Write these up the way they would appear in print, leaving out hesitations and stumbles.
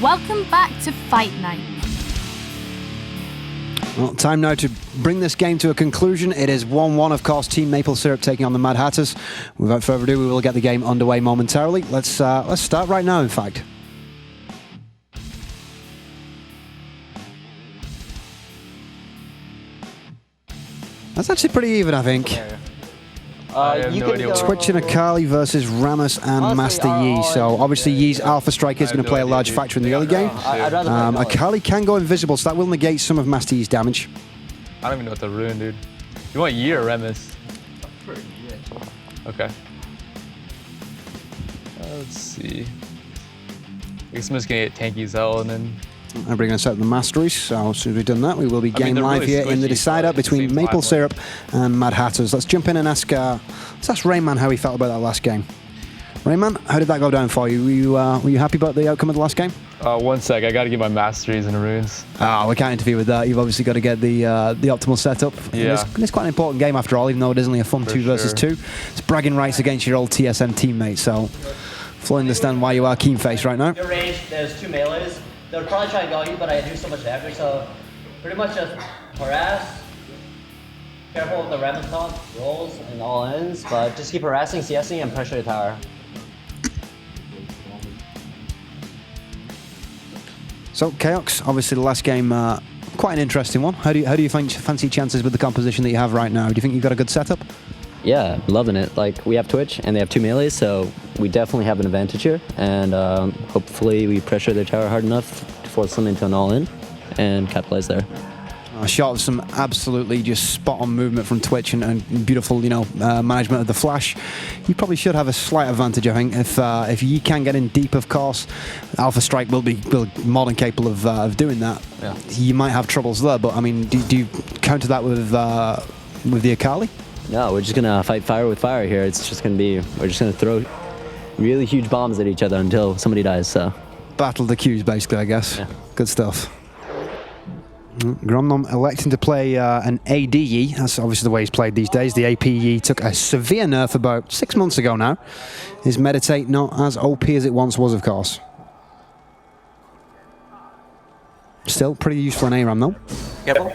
Welcome back to Fight Night. Well, time now to bring this game to a conclusion. It is 1-1, of course, Team Maple Syrup taking on the Mad Hatters. Without further ado, we will get the game underway momentarily. Let's start right now, in fact. That's actually pretty even, I think. Twitch and Akali versus Rammus and Master Yi. So obviously Yi's Alpha Strike is going to play a large factor in the early game. Akali can go invisible, so that will negate some of Master Yi's damage. I don't even know what to ruin, dude. You want Yi or Rammus? Okay. Let's see. I guess I'm just gonna get tanky Zell and then. And we're going to set the masteries, so as soon as we've done that, we will be game live really here in the decider between Maple Syrup and Mad Hatters. Let's jump in and ask Rainman how he felt about that last game. Rainman, how did that go down for you? Were you happy about the outcome of the last game? 1 sec, I got to get my masteries and runes. We can't interfere with that. You've obviously got to get the optimal setup. Yeah. It's quite an important game after all, even though it is only a fun 2 versus 2. It's bragging rights against your old TSM teammate, so fully understand why you are keen face right now. Your range, there's 2 melees. They'll probably try and go you, but I do so much damage, so pretty much just harass. Careful with the Rainman top, rolls, and all ends, but just keep harassing, CSing, and pressure the tower. So Chaox, obviously the last game, quite an interesting one. How do you fancy chances with the composition that you have right now? Do you think you've got a good setup? Yeah, loving it. Like, we have Twitch and they have 2 melees, so we definitely have an advantage here. And hopefully we pressure their tower hard enough to force them into an all-in and capitalize there. A shot of some absolutely just spot-on movement from Twitch and beautiful, management of the flash. You probably should have a slight advantage, I think, if you can get in deep. Of course, Alpha Strike will be more than capable of doing that. Yeah. You might have troubles there, but I mean, do you counter that with the Akali? No, we're just gonna fight fire with fire here. It's just gonna be, we're just gonna throw really huge bombs at each other until somebody dies, so. Battle the queues, basically, I guess. Yeah. Good stuff. Gromnom electing to play an AD Yi. That's obviously the way he's played these days. The AP Yi took a severe nerf about 6 months ago now. His Meditate not as OP as it once was, of course. Still pretty useful in ARAM, though. Careful.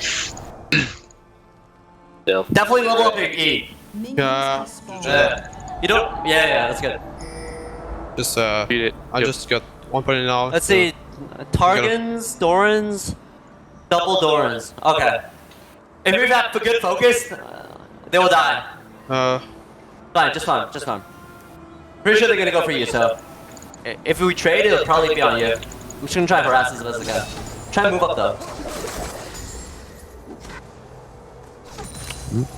Definitely level up your E. Yeah. You don't? Yeah, that's good. Just Beat it. I just got 1 point now. Let's see. Targans, Dorans, double Dorans. Okay. If you're not for good focus, they will die. Fine, just fine. Pretty sure they're gonna go for you, so. If we trade, it'll probably be on you. I'm just gonna try to harass as best as I can. Try and move up though.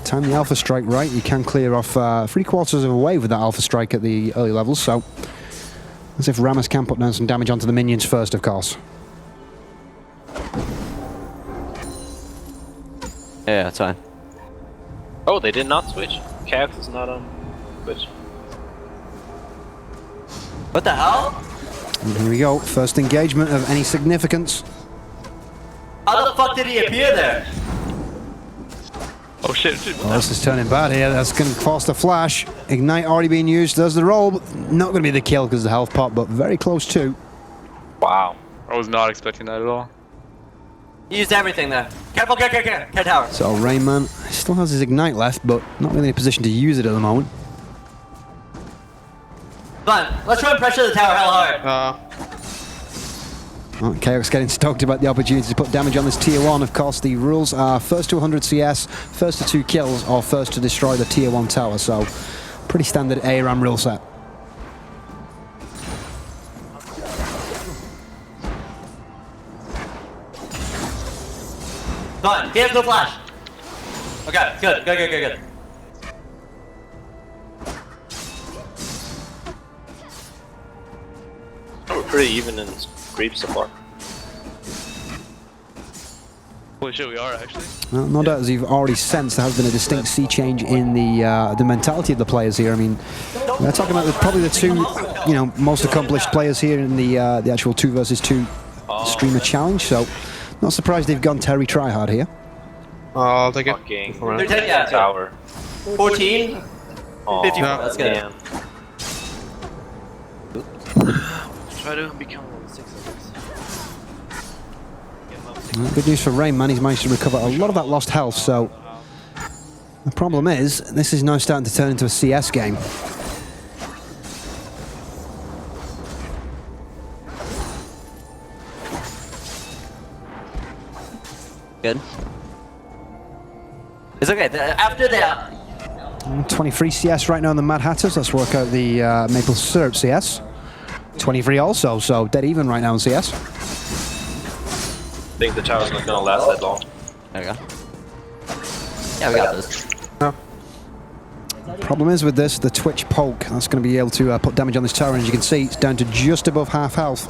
Time the Alpha Strike right, you can clear off 3/4 of a wave with that Alpha Strike at the early levels, so as if Rammus can put down some damage onto the minions first, of course. Yeah, that's fine. Oh, they did not switch. Chaox is not on Twitch. What the hell? And here we go, first engagement of any significance. How the fuck did he appear there? Oh shit. Well, this is turning bad here. That's going to force the flash. Ignite already being used. There's the roll. Not going to be the kill because of the health pot, but very close to. Wow. I was not expecting that at all. He used everything there. Careful, care tower. So Rainman still has his Ignite left, but not really in a position to use it at the moment. Fine, let's try and pressure the tower hell hard. Well, Chaox getting stoked about the opportunity to put damage on this tier 1. Of course, the rules are first to 100 CS, first to 2 kills, or first to destroy the tier 1 tower. So, pretty standard ARAM rule set. Fine, he has no flash. Okay, good. We're pretty even in creep so far. Holy shit, we are actually. Well, no doubt, as you've already sensed, there has been a distinct sea change in the mentality of the players here. I mean, we're talking about probably the 2, most accomplished players here in the actual 2 versus 2 streamer challenge. So, not surprised they've gone Terry tryhard here. I'll take it. They're taking out tower. 14, 54. Yeah. That's good. Damn. Try to become level 6 of this. Good news for Rainman, he's managed to recover a lot of that lost health, so the problem is, this is now starting to turn into a CS game. Good. It's okay. After that. 23 CS right now on the Mad Hatters. Let's work out the Maple Syrup CS. 23 also, so dead even right now in CS. I think the tower's not gonna last that long. There we go. Yeah, we got this. Problem is with this, the Twitch poke. That's going to be able to put damage on this tower, and as you can see, it's down to just above half health.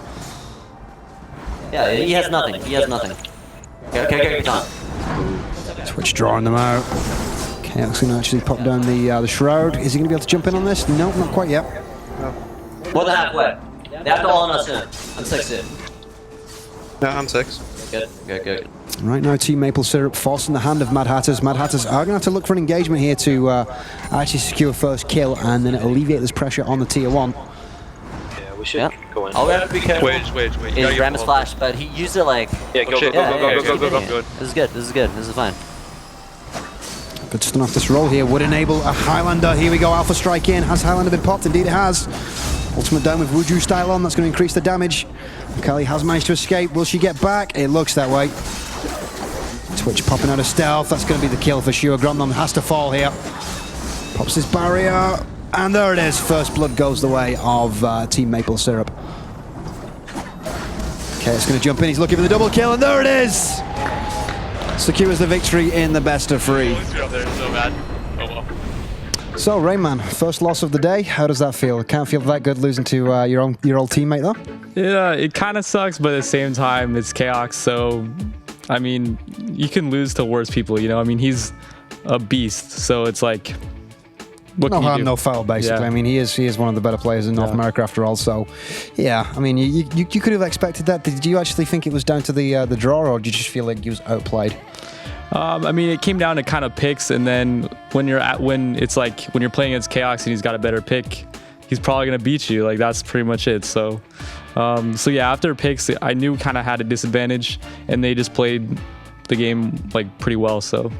Yeah, he has nothing. He has nothing. Okay, come on. Twitch drawing them out. Chaox going to actually pop down the shroud. Is he going to be able to jump in on this? No, not quite yet. More than halfway. They have to all on us soon. I'm 6 in. Yeah, I'm 6. Good. Right now, Team Maple Syrup forcing the hand of Mad Hatters. Mad Hatters are going to have to look for an engagement here to actually secure first kill, and then alleviate this pressure on the tier 1. Yeah, we should go in. All we have to be careful Wait. is Ram's flash, but he used it like... Yeah, go. Good. This is good. This is fine. Good stun off this roll here would enable a Highlander. Here we go, Alpha Strike in. Has Highlander been popped? Indeed it has. Ultimate down with Wuju style on. That's going to increase the damage. Kelly has managed to escape. Will she get back? It looks that way. Twitch popping out of stealth. That's going to be the kill for sure. Gromnom has to fall here. Pops his barrier. And there it is. First blood goes the way of Team Maple Syrup. Okay, it's going to jump in. He's looking for the double kill. And there it is. Secures the victory in the best of 3. So, Rainman, first loss of the day. How does that feel? It can't feel that good losing to your old teammate, though? Yeah, it kind of sucks, but at the same time, it's Chaox, so, I mean, you can lose to worse people, you know? I mean, he's a beast, so it's like, what no can you harm, do? no foul, basically. Yeah. I mean, he is one of the better players in North America after all, so, yeah. I mean, you could have expected that. Did you actually think it was down to the draw, or did you just feel like he was outplayed? I mean, it came down to kind of picks, and then when you're playing against Chaox and he's got a better pick, he's probably gonna beat you. Like, that's pretty much it. So yeah, after picks, I knew kind of had a disadvantage, and they just played the game like pretty well. So,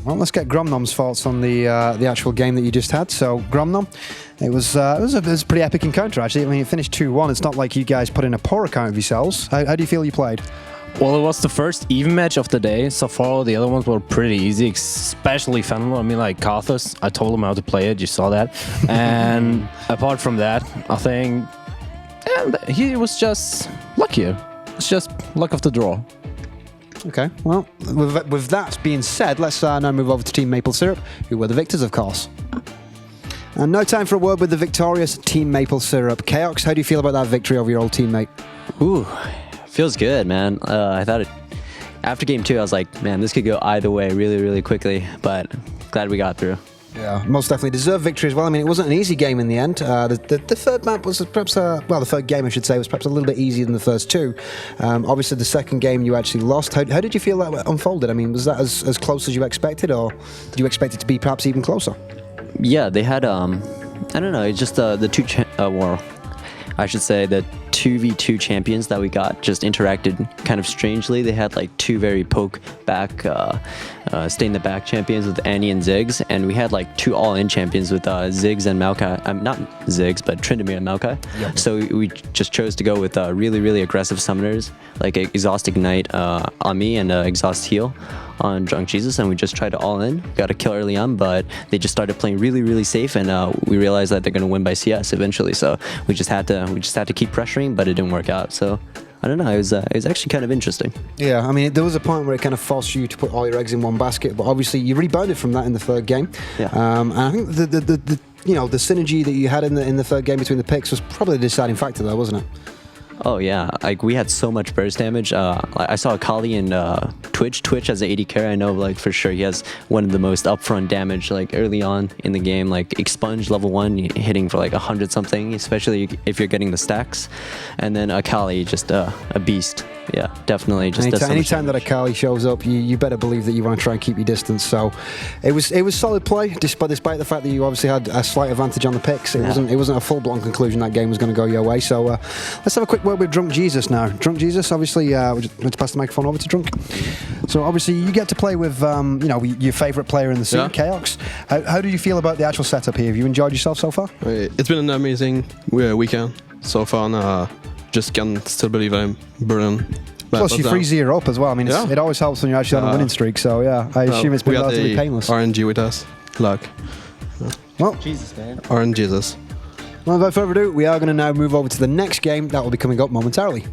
well, let's get Gromnom's thoughts on the actual game that you just had. So, Gromnom, it was a pretty epic encounter actually. I mean, it finished 2-1. It's not like you guys put in a poor account of yourselves. How do you feel you played? Well, it was the first even match of the day. So far, the other ones were pretty easy, especially Fenway. I mean, like Karthus, I told him how to play it. You saw that. And apart from that, I think he was just luckier. It's just luck of the draw. Okay, well, with that being said, let's now move over to Team Maple Syrup, who were the victors, of course. And now time for a word with the victorious Team Maple Syrup. Chaox, how do you feel about that victory over your old teammate? Ooh, feels good, man. I thought after game 2, I was like, man, this could go either way really, really quickly, but glad we got through. Yeah, most definitely deserved victory as well. I mean, it wasn't an easy game in the end. The third map was perhaps, the third game, I should say, was perhaps a little bit easier than the first 2. Obviously, the second game you actually lost. How did you feel that unfolded? I mean, was that as close as you expected, or did you expect it to be perhaps even closer? Yeah, they had, I don't know, it's just the I should say the 2v2 champions that we got just interacted kind of strangely. They had like 2 very poke back, stay in the back champions with Annie and Ziggs, and we had like 2 all-in champions with Ziggs and Maokai. Not Ziggs, but Tryndamere and Maokai. Yep. So we just chose to go with really, really aggressive summoners, like Exhaust Ignite on me and Exhaust Heal on Drunk Jesus, and we just tried to all in. Got a kill early on, but they just started playing really, really safe, and we realized that they're going to win by CS eventually. So we just had to keep pressuring, but it didn't work out. So I don't know. It was actually kind of interesting. Yeah, I mean, there was a point where it kind of forced you to put all your eggs in one basket, but obviously you rebounded from that in the third game. Yeah. And I think the synergy that you had in the third game between the picks was probably the deciding factor, though, wasn't it? Oh yeah, like we had so much burst damage. I saw Akali in Twitch as an AD carry. I know like for sure he has one of the most upfront damage like early on in the game. Like Expunge level 1 hitting for like 100 something, especially if you're getting the stacks. And then Akali just a beast. Yeah, definitely. Just anytime that Akali shows up, you better believe that you want to try and keep your distance. So it was solid play, despite the fact that you obviously had a slight advantage on the picks. It wasn't a full blown conclusion that game was going to go your way. So let's have a quick word with Drunk Jesus now. Drunk Jesus, obviously, let's pass the microphone over to Drunk. So obviously you get to play with your favourite player in the scene, Chaox. How do you feel about the actual setup here? Have you enjoyed yourself so far? It's been an amazing weekend so far, and just can't still believe I'm brilliant. Plus, you 3-0 up as well. I mean, it always helps when you're actually on a winning streak. So, yeah, I assume it's been relatively painless. RNG with us. Luck. Well, Jesus, man. RNG Jesus. Well, without further ado, we are going to now move over to the next game that will be coming up momentarily.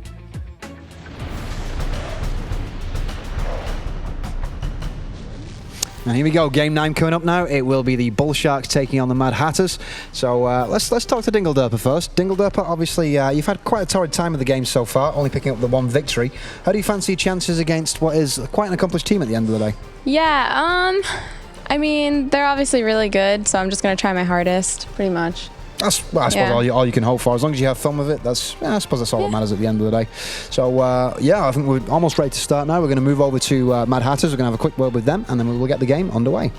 Now here we go, game 9 coming up now. It will be the Bull Sharks taking on the Mad Hatters. So let's talk to DingleDerper first. DingleDerper, obviously you've had quite a torrid time of the game so far, only picking up the 1 victory. How do you fancy your chances against what is quite an accomplished team at the end of the day? Yeah, I mean, they're obviously really good, so I'm just going to try my hardest, pretty much. I suppose all you can hope for. As long as you have fun with it, I suppose that's all that matters at the end of the day. So, I think we're almost ready to start now. We're going to move over to Mad Hatters. We're going to have a quick word with them, and then we will get the game underway.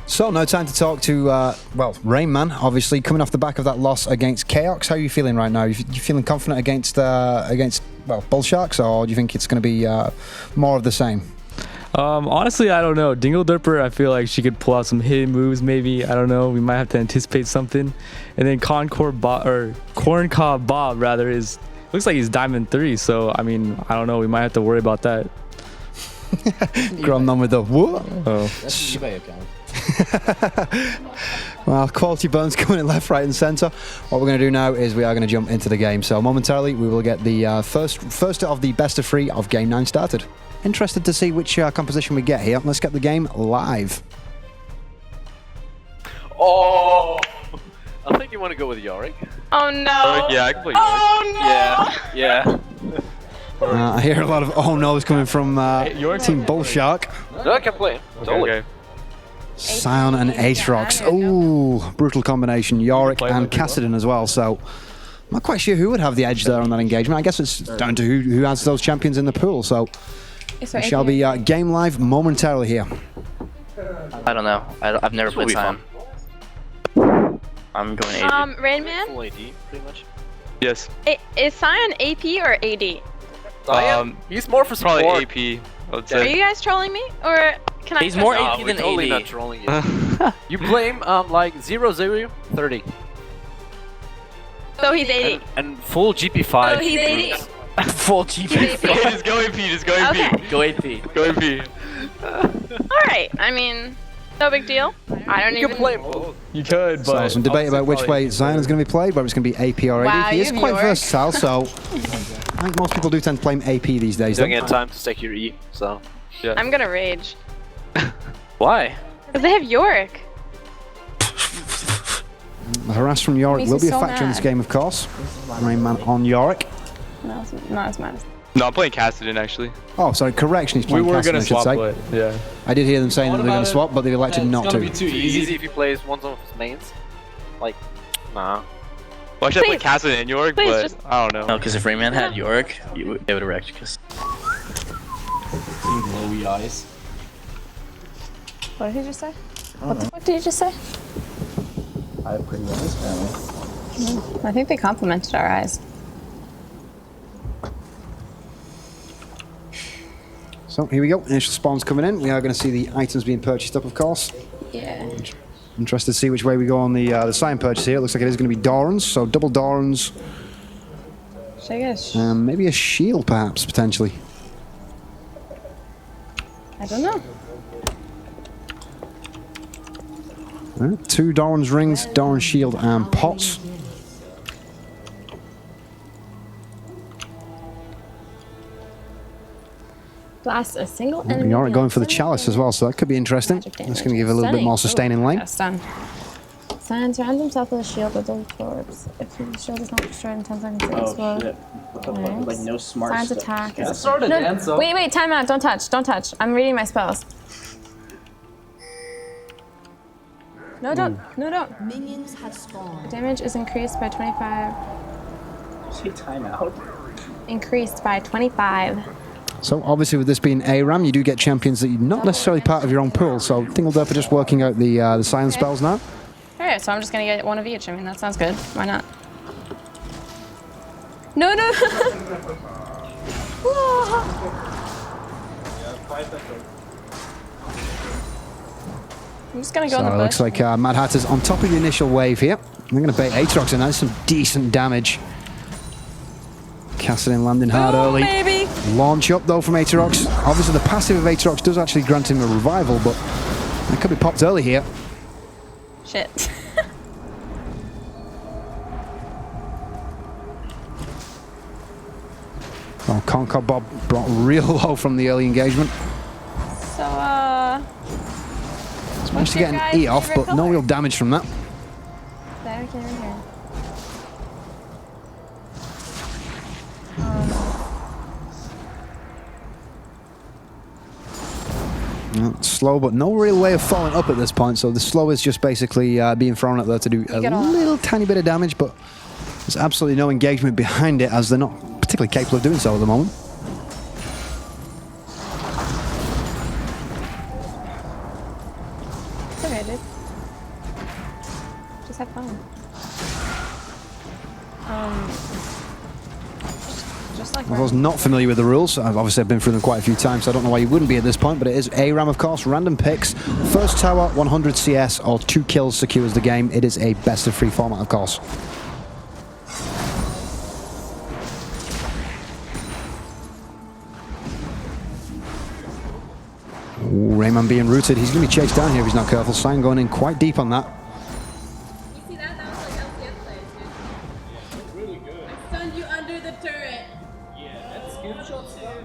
So, now time to talk to, Rainman, obviously, coming off the back of that loss against Chaox. How are you feeling right now? You feeling confident against Bull Sharks, or do you think it's going to be more of the same? Honestly, I don't know. DingleDerper, I feel like she could pull out some hidden moves maybe. I don't know. We might have to anticipate something. And then Corncob Bob rather looks like he's Diamond 3. So, I mean, I don't know. We might have to worry about that. Grom on with the what? Oh. That's an eBay account. Well, quality burns coming in left, right and centre. What we're going to do now is we are going to jump into the game. So momentarily we will get the first of the best of 3 of game 9 started. Interested to see which composition we get here. Let's get the game live. Oh! I think you want to go with Yorick. Oh no! Yeah, I can play Yorick. Oh no! Yeah. I hear a lot of oh no's coming from Team Bull Shark. No, I can play him. Totally. Okay. Sion and Aatrox. Ooh, brutal combination. Yorick and Kassadin as well. So I'm not quite sure who would have the edge there on that engagement. I guess it's down to who has those champions in the pool. So we shall be game live momentarily here. I don't know. I've never played Sion. I'm going AD. Rainman? Full AD, pretty much. Yes. Is Sion AP or AD? He's more for support. Probably AP. I would say. Are you guys trolling me? Or can I? He's more No, AP we're than totally AD. not trolling you. You play him like 0-0, 30. So he's 80. And full GP5. So he's 80. Full GP. Just go AP. Just go AP. Okay. Go AP. Go AP. Alright, I mean, no big deal. I don't You even... can play him both. You could, So but some debate about which way Zion is going to be played, whether it's going to be AP or AD. Wow, He is you quite Yorick. versatile, so I think most people do tend to play him AP these days. Don't get time to stack your E, so. yeah. I'm gonna rage. Why? Because they have Yorick. The harass from Yorick Makes will me be a so factor in this mad. game, of course. Rainman on Yorick. No, it's not as mad as... No, I'm playing Kassadin actually. Oh, sorry, correction. He's We playing were Kassadin, gonna I should swap, say. but yeah. I did hear them saying that they're going to swap, but they elected not to. Too easy if he plays one of his mains. Like, nah. Well, actually, Please. I played Kassadin in Yorick, Please, but just- I don't know. No, because if Rainman had Yorick, they would have wrecked. Because Glowy eyes. What did he just say? What the fuck did he just say? I have pretty eyes, apparently. I think they complimented our eyes. So here we go. Initial spawns coming in. We are going to see the items being purchased up, of course. Yeah. Interested to see which way we go on the sign purchase here. It looks like it is going to be Dorans, so double Dorans. Should I get Maybe a shield, perhaps, potentially. I don't know. Right, 2 Doran's rings, Doran's shield, and pots. Blast a single enemy. Yorick going for the chalice as well, so that could be interesting. That's going to give a little bit more sustaining lane. Yeah, stun. Silence surrounds himself with a shield with a corpse. If the shield is not destroyed in 10 seconds, it will explode. Shit. What the fuck? Like no smart Silence stuff. attack. Let's start a dance up. Wait, time out. Don't touch. Don't touch. I'm reading my spells. No, don't. No, don't. Minions have spawned. Damage is increased by 25. Say time out. Increased by 25. So obviously with this being ARAM, you do get champions that you're not necessarily part of your own pool. So DingleDerper just working out the silence spells now. Alright, so I'm just gonna get one of each. I mean, that sounds good. Why not? No, no! I'm just gonna go in the So it bush. looks like Mad Hatter's on top of the initial wave here. I'm going to bait Aatrox, and that's some decent damage. Cassadin landing hard early. Baby. Launch up though from Aatrox. Obviously the passive of Aatrox does actually grant him a revival, but it could be popped early here. Shit. Oh, Concord Bob brought real low from the early engagement. So, Managed to get an E off, but no real damage from that. There, here, here. Slow, but no real way of following up at this point, so the slow is just basically being thrown out there to do a little tiny bit of damage, but there's absolutely no engagement behind it, as they're not particularly capable of doing so at the moment. It's okay, dude. Just have fun. Just like I was not familiar with the rules. I've been through them quite a few times, so I don't know why you wouldn't be at this point, but it is ARAM, of course. Random picks. First tower, 100 CS, or 2 kills secures the game. It is a best-of-3 format, of course. Ooh, Rainman being rooted. He's going to be chased down here if he's not careful. Sign going in quite deep on that. You see that? That was like LCS players, dude. Yeah, it's really good. I stunned you under the turret. Yeah, that's good shot stuff.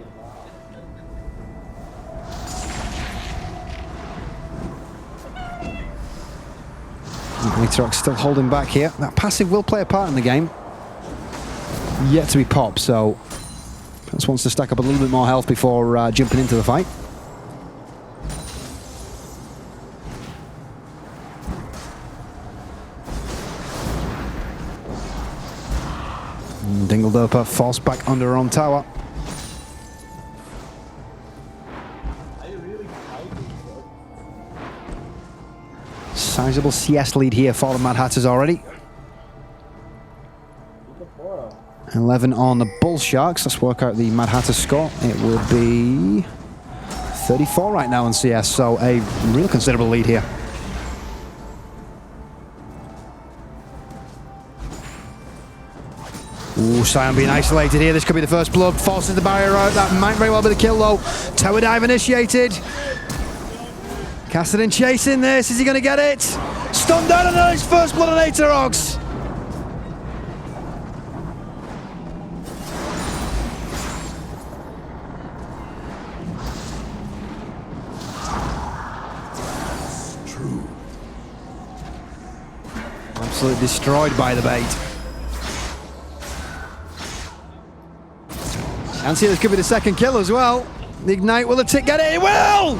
Aatrox still holding back here. That passive will play a part in the game. Yet to be popped, so just wants to stack up a little bit more health before jumping into the fight. DingleDerper forced back under her own tower. Sizable CS lead here for the Mad Hatters already. 11 on the Bull Sharks. Let's work out the Mad Hatters score. It will be 34 right now on CS, so a real considerable lead here. Ooh, Sion being isolated here. This could be the first blood. Forces the barrier out. That might very well be the kill though. Tower dive initiated. Cassadin chasing this. Is he going to get it? Stunned down on his first blood on Aatrox. Absolutely destroyed by the bait. And see, this could be the second kill as well. The Ignite, will the tick get it? It will!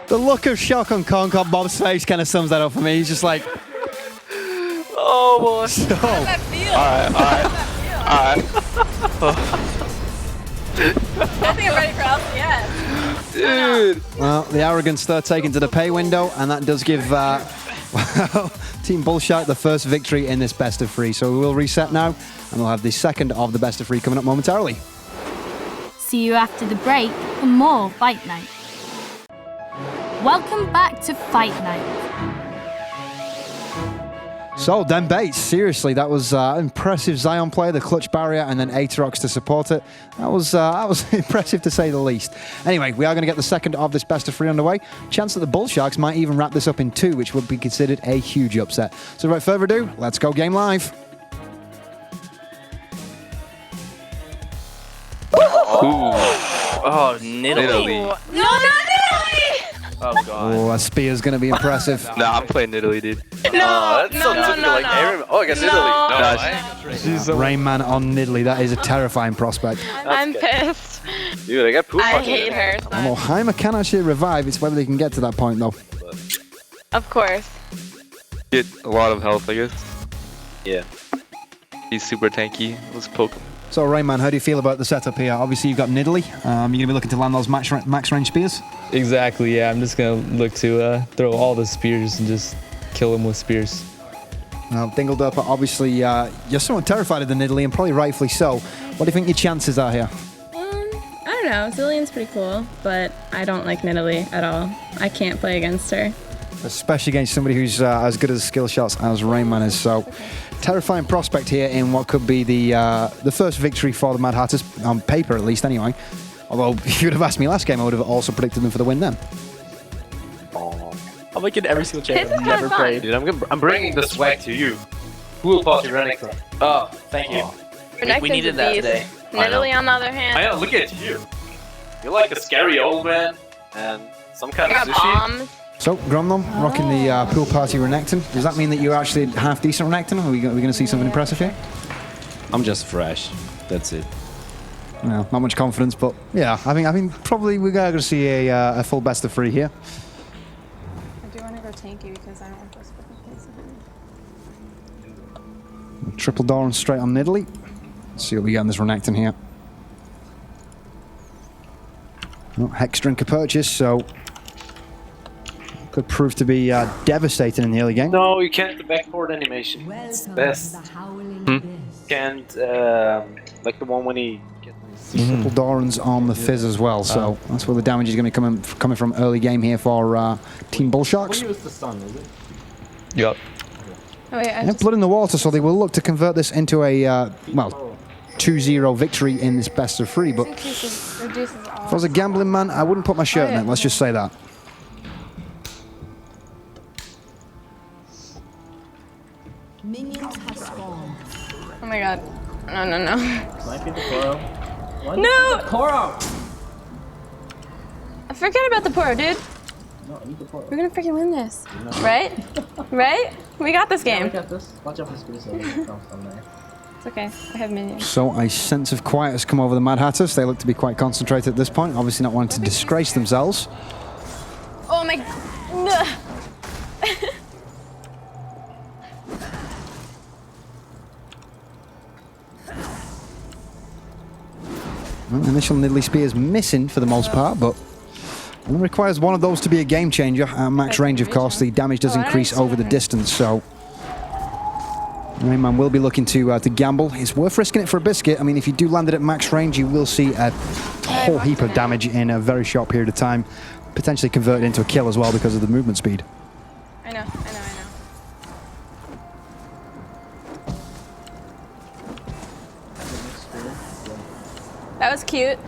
The look of shock on Concord Bob's face kind of sums that up for me. He's just like, oh boy. So, How does that feel? Alright. I think I'm ready for LCS. Dude. Well, the arrogance there taken to the pay window, and that does give well, Team Bullshark the first victory in this best of 3. So we will reset now, and we'll have the second of the best of 3 coming up momentarily. See you after the break for more Fight Night. Welcome back to Fight Night. So, them baits, seriously, that was impressive Zion play, the clutch barrier, and then Aatrox to support it. That was impressive to say the least. Anyway, we are going to get the second of this best of 3 underway. Chance that the Bull Sharks might even wrap this up in 2, which would be considered a huge upset. So, without further ado, let's go game live. Ooh. Oh, Nidalee. No, not Italy! Oh god. Oh, that spear's going to be impressive. Nah, I'm playing Nidalee, dude. No, that's so typical, like Aaron. Oh, I got Nidalee. Rainman on Nidalee, that is a terrifying prospect. I'm pissed. Dude, I got poop. I hate her. Well, Heimer can actually revive. It's whether they can get to that point, though. Of course. Get a lot of health, I guess. Yeah. He's super tanky. Let's poke him. So, Rainman, how do you feel about the setup here? Obviously, you've got Nidalee. You're going to be looking to land those max range spears? Exactly, yeah. I'm just going to look to throw all the spears and just kill him with spears. Now, DingleDerper, obviously, you're somewhat terrified of the Nidalee, and probably rightfully so. What do you think your chances are here? I don't know. Zillion's pretty cool, but I don't like Nidalee at all. I can't play against her. Especially against somebody who's as good as skill shots as Rainman is. So, terrifying prospect here in what could be the first victory for the Mad Hatters, on paper at least anyway. Although, if you would have asked me last game, I would have also predicted them for the win then. I'm like in every single champion I've never fun. played. Dude, I'm bringing the swag to you. Who will party running from? Oh, thank you. We needed that today. Nidalee, on the other hand, I know, look at you. You're like a scary old man and some kind I of got sushi. bombs. So, Gromnom, rocking the pool party Renekton. Does that mean that you're actually half decent Renekton? Are we going to see something impressive here? I'm just fresh. That's it. No, not much confidence, but yeah, I think probably we're going to see a full best of 3 here. I do want to go tanky because I don't want those fucking things. Triple Doran straight on Nidalee. Let's see what we got in this Renekton here. Well, Hex Drinker purchase, so could prove to be devastating in the early game. No, you can't do backboard animation. It's best. Can't, like the one when he... Triple Doran's on the Fizz as well, so that's where the damage is going to be coming from early game here for Team Bullsharks. What was the sun, is it? Yep. Oh, wait, They have blood in the water, so they will look to convert this into a, 2-0 victory in this best of 3, but if I was a gambling man, I wouldn't put my shirt in it, let's just say that. Minions have spawned. Oh my god. No. Sniping the Poro. What? No! Poro! Forget about the Poro, dude. No, I need the Poro. We're gonna freaking win this. Right? Right? We got this game. Yeah, we got this. Watch out for Scooter so from there. It's okay. I have minions. So a sense of quiet has come over the Mad Hatters. They look to be quite concentrated at this point, obviously not wanting to disgrace themselves. Oh my... Well, initial Nidalee Spear is missing for the most part, but it requires one of those to be a game changer. At max range, of course, the damage does increase over the distance, so Rainman will be looking to gamble. It's worth risking it for a biscuit. I mean, if you do land it at max range, you will see a whole heap of damage in a very short period of time, potentially converted into a kill as well because of the movement speed. I know. That was cute.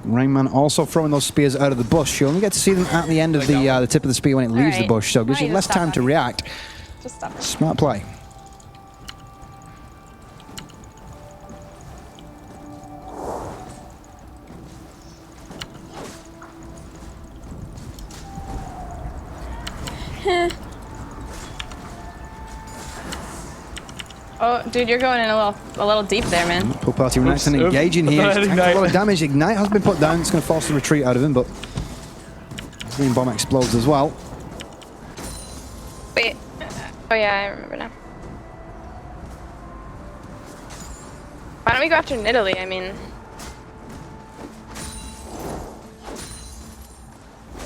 Rainman also throwing those spears out of the bush. You only get to see them at the end of the tip of the spear when it leaves the bush, so it gives you less time to react. Just stop it. Smart play. Oh, dude, you're going in a little deep there, man. Pool party Renekton engaging here. He's taking a lot of damage. Ignite has been put down. It's going to force the retreat out of him, but Green Bomb explodes as well. Wait. Oh yeah, I remember now. Why don't we go after Nidalee? I mean...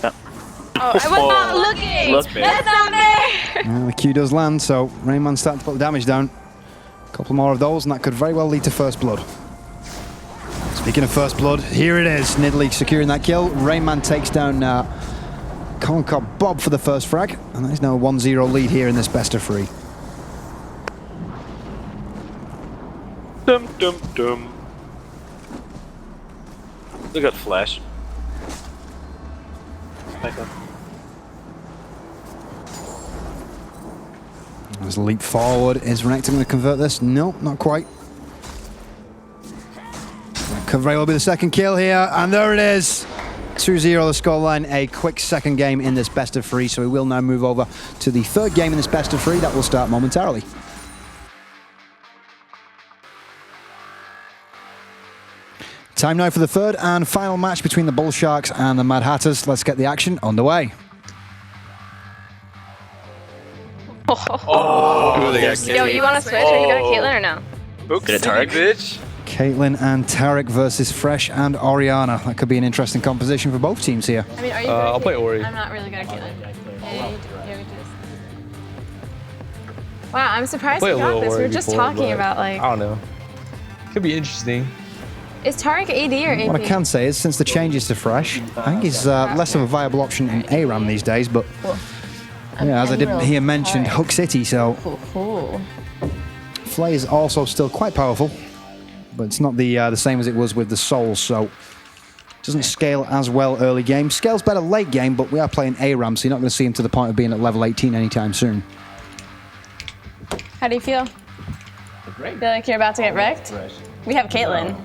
Oh, I was not looking! That's not there! The Q does land, so Rainman's starting to put the damage down. A couple more of those, and that could very well lead to first blood. Speaking of first blood, here it is. Nidalee securing that kill. Rainman takes down Concord Bob for the first frag, and there's now a 1-0 lead here in this best of 3. Dum. Look at Flash. There's a leap forward. Is Renekton going to convert this? No, not quite. Could very well be the second kill here, and there it is. 2-0 the scoreline, a quick second game in this best of 3, so we will now move over to the third game in this best of 3 that will start momentarily. Time now for the third and final match between the Bull Sharks and the Mad Hatters. Let's get the action underway. Yo, you want to switch? Are you good at Caitlyn or no? Good at Tarek, bitch. Caitlyn and Tarek versus Fresh and Oriana. That could be an interesting composition for both teams here. I mean, are you good I'll at play Caitlyn? Ori. I'm not really good at Caitlyn. Wow, I'm surprised we got this. We were just talking about, like... I don't know. Could be interesting. Is Tarek AD or AP? What I can say is, since the changes to Fresh, I think he's less of a viable option in ARAM these days, but yeah, as I did hear mentioned, Hook City, so Flay is also still quite powerful, but it's not the same as it was with the Souls, so doesn't scale as well early game. Scales better late game, but we are playing ARAM, so you're not going to see him to the point of being at level 18 anytime soon. How do you feel? Great. Feel like you're about to get wrecked? We have Caitlyn.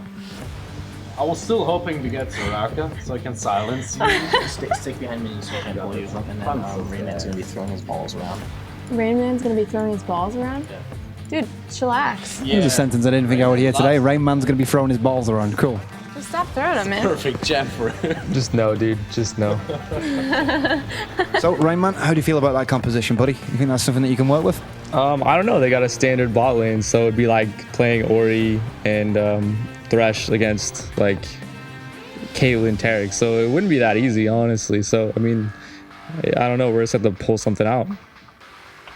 I was still hoping to get Soraka, so I can silence you. stick behind me so I can pull you, and then Rainman's gonna be throwing his balls around. Rainman's gonna be throwing his balls around? Yeah. Dude, chillax. Here's a sentence I didn't think I would hear today. Rainman's going to be throwing his balls around. Cool. Just stop throwing them, man. Perfect jab for it. Just no, dude. Just no. So, Rainman, how do you feel about that composition, buddy? You think that's something that you can work with? I don't know. They got a standard bot lane, so it'd be like playing Ori and Thresh against like Caitlyn, Tarek. So it wouldn't be that easy, honestly. So I mean, I don't know. We're just have to pull something out.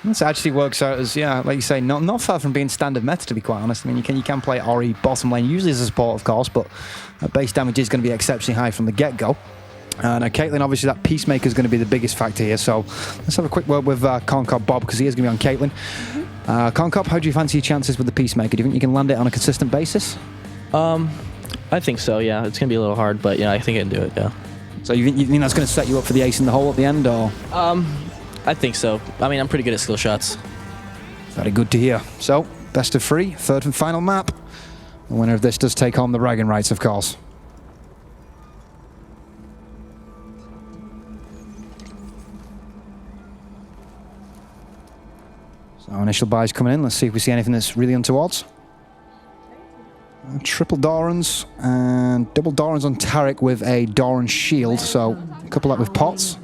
This actually works out as, yeah, like you say, not far from being standard meta, to be quite honest. I mean, you can play Ori bottom lane, usually as a support, of course, but base damage is going to be exceptionally high from the get-go. Now, Caitlyn, obviously, that Peacemaker is going to be the biggest factor here, so let's have a quick word with Concob Bob, because he is going to be on Caitlyn. Concob, how do you fancy your chances with the Peacemaker? Do you think you can land it on a consistent basis? I think so, yeah. It's going to be a little hard, but yeah, I think I can do it, yeah. So you think that's going to set you up for the ace in the hole at the end, or? I think so. I mean, I'm pretty good at skill shots. Very good to hear. So, best of 3, third and final map. The winner of this does take home the bragging rights, of course. So, initial buys coming in. Let's see if we see anything that's really untowards. Triple Dorans and double Dorans on Tarek with a Doran shield. So, couple up with pots.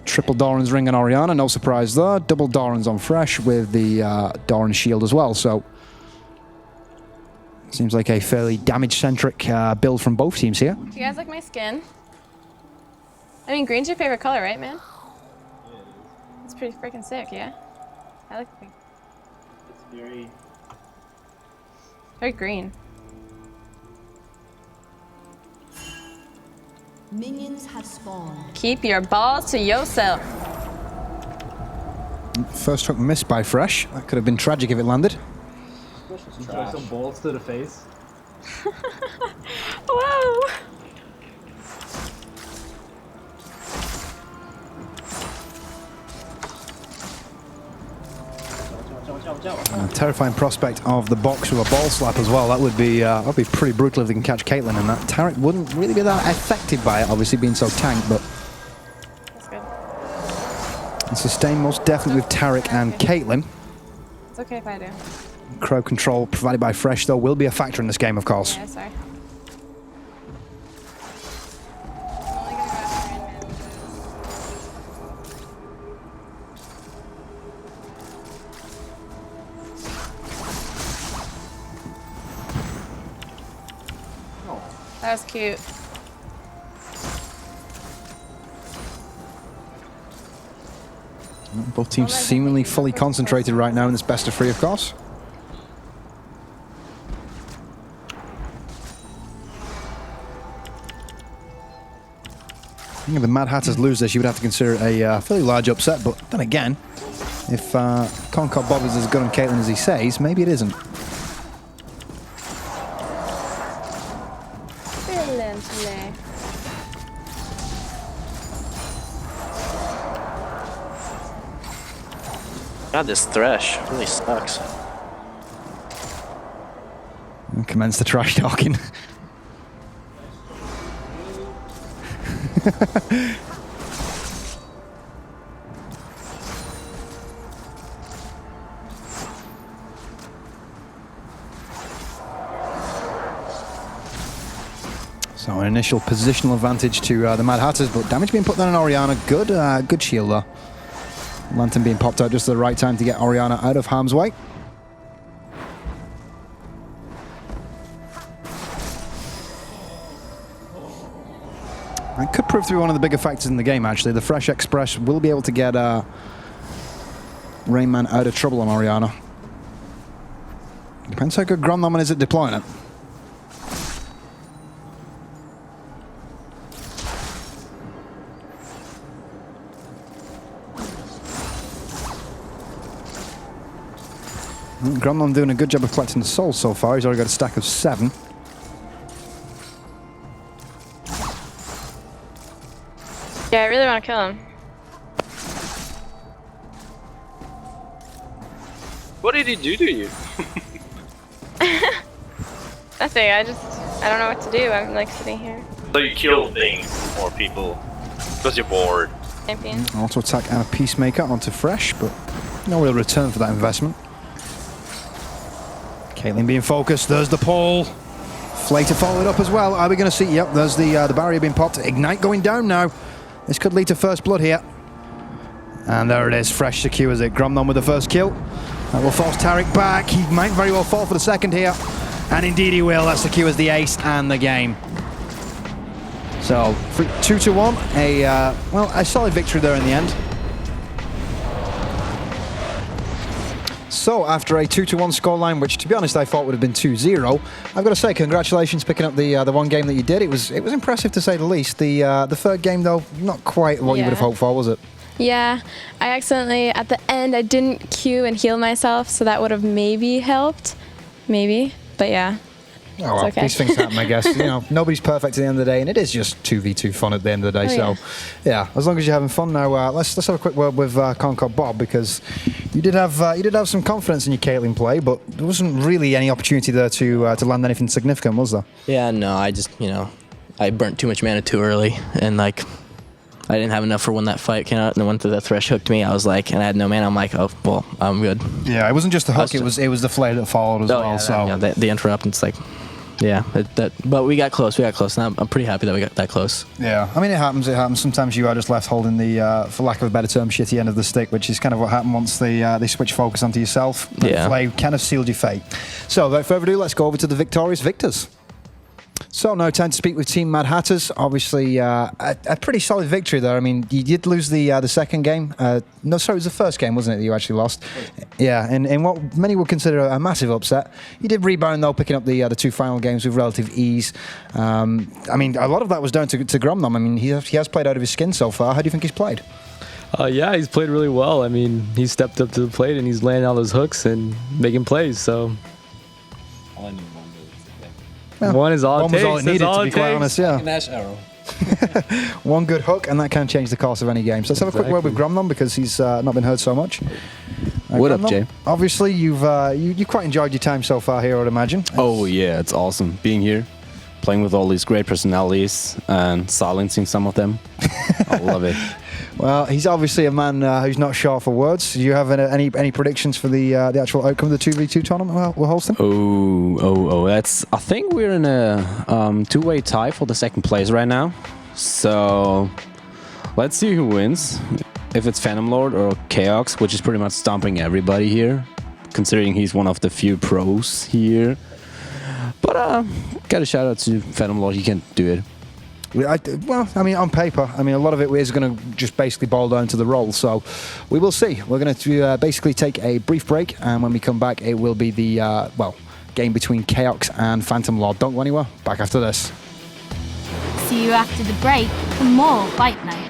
Triple Doran's ring on Oriana, no surprise there. Double Doran's on Fresh with the Doran shield as well, so seems like a fairly damage-centric build from both teams here. Do you guys like my skin? I mean, green's your favorite color, right, man? It's pretty freaking sick, yeah? I like green. It's very green. Minions have spawned. Keep your balls to yourself. First hook missed by Fresh. That could have been tragic if it landed. Throw some balls to the face. Whoa! Terrifying prospect of the box with a ball slap as well. That would be pretty brutal if they can catch Caitlyn in that. Tarek wouldn't really be that affected by it, obviously being so tanked, but that's good. And sustain most definitely with Tarek and Caitlyn. It's okay if I do. Crowd control provided by Fresh, though, will be a factor in this game, of course. Yeah, sorry. That was cute. Both teams seemingly fully concentrated right now in this best of 3, of course. I think if the Mad Hatters lose this, you would have to consider it a fairly large upset, but then again, if Concord Bob is as good on Caitlyn as he says, maybe it isn't. God, this Thresh really sucks. And commence the trash talking. So an initial positional advantage to the Mad Hatters, but damage being put down on Orianna. Good shield though. Lantern being popped out just at the right time to get Orianna out of harm's way. That could prove to be one of the bigger factors in the game, actually. The Fresh Express will be able to get Rainman out of trouble on Orianna. Depends how good Gromnoman is at deploying it. Gromnoman doing a good job of collecting the souls so far. He's already got a stack of 7. Yeah, I really want to kill him. What did he do to you? Nothing, I don't know what to do. I'm like sitting here. So you kill things or people because you're bored. Champion. Auto attack and a Peacemaker onto Fresh, but no real return for that investment. Caitlyn being focused. There's the pull. Flater followed up as well. Are we going to see? Yep, there's the barrier being popped. Ignite going down now. This could lead to first blood here. And there it is. Fresh secures it. Gromnoman with the first kill. That will force Taric back. He might very well fall for the second here. And indeed he will. That secures the ace and the game. So 2-1. A solid victory there in the end. So after a 2-1 scoreline, which to be honest I thought would have been 2-0, I've got to say congratulations picking up the one game that you did. It was impressive to say the least. The third game though, not quite what you would have hoped for, was it? Yeah, I accidentally at the end I didn't Q and heal myself, so that would have maybe helped, maybe. But yeah. Oh well, okay. These things happen, I guess. You know, nobody's perfect at the end of the day, and it is just 2v2 fun at the end of the day. Yeah, as long as you're having fun. Now, let's have a quick word with Concord Bob, because you did have some confidence in your Caitlyn play, but there wasn't really any opportunity there to land anything significant, was there? Yeah, no, I just I burnt too much mana too early, and like I didn't have enough for when that fight came out, and then when the Thresh hooked me, I was like, and I had no mana. I'm like, oh well, I'm good. Yeah, it wasn't just the hook; it was the flare that followed as well. Yeah, so the interrupt, and it's like. Yeah, but we got close. And I'm pretty happy that we got that close. Yeah, I mean, it happens. Sometimes you are just left holding the, for lack of a better term, shitty end of the stick, which is kind of what happened once they switch focus onto yourself. Yeah. Play kind of sealed your fate. So, without further ado, let's go over to the victorious victors. So now time to speak with Team Mad Hatters. Obviously, a pretty solid victory there. I mean, you did lose the second game. No, sorry, it was the first game, wasn't it, that you actually lost? Yeah, in what many would consider a massive upset. You did rebound, though, picking up the 2 final games with relative ease. I mean, a lot of that was down to Gromnoman. I mean, he has played out of his skin so far. How do you think he's played? Yeah, he's played really well. I mean, he stepped up to the plate and he's landing all those hooks and making plays, so... One is all it takes. One was all it needed, to be quite honest, yeah. Arrow. One good hook, and that can change the course of any game. So let's have a quick word with Gromnoman, because he's not been heard so much. What up, Jay? Obviously, you quite enjoyed your time so far here, I would imagine. Oh yeah, it's awesome being here, playing with all these great personalities and silencing some of them. I love it. Well, he's obviously a man who's not short for words. Do you have any predictions for the actual outcome of the 2v2 tournament we're hosting? That's. I think we're in a two-way tie for the second place right now. So let's see who wins. If it's Phantom Lord or Chaox, which is pretty much stomping everybody here, considering he's one of the few pros here. But got a shout out to Phantom Lord. He can do it. Well, I mean, on paper, I mean, a lot of it is going to just basically boil down to the role. So we will see. We're going to basically take a brief break, and when we come back, it will be the game between Chaox and Phantom Lord. Don't go anywhere. Back after this. See you after the break for more Fight Night.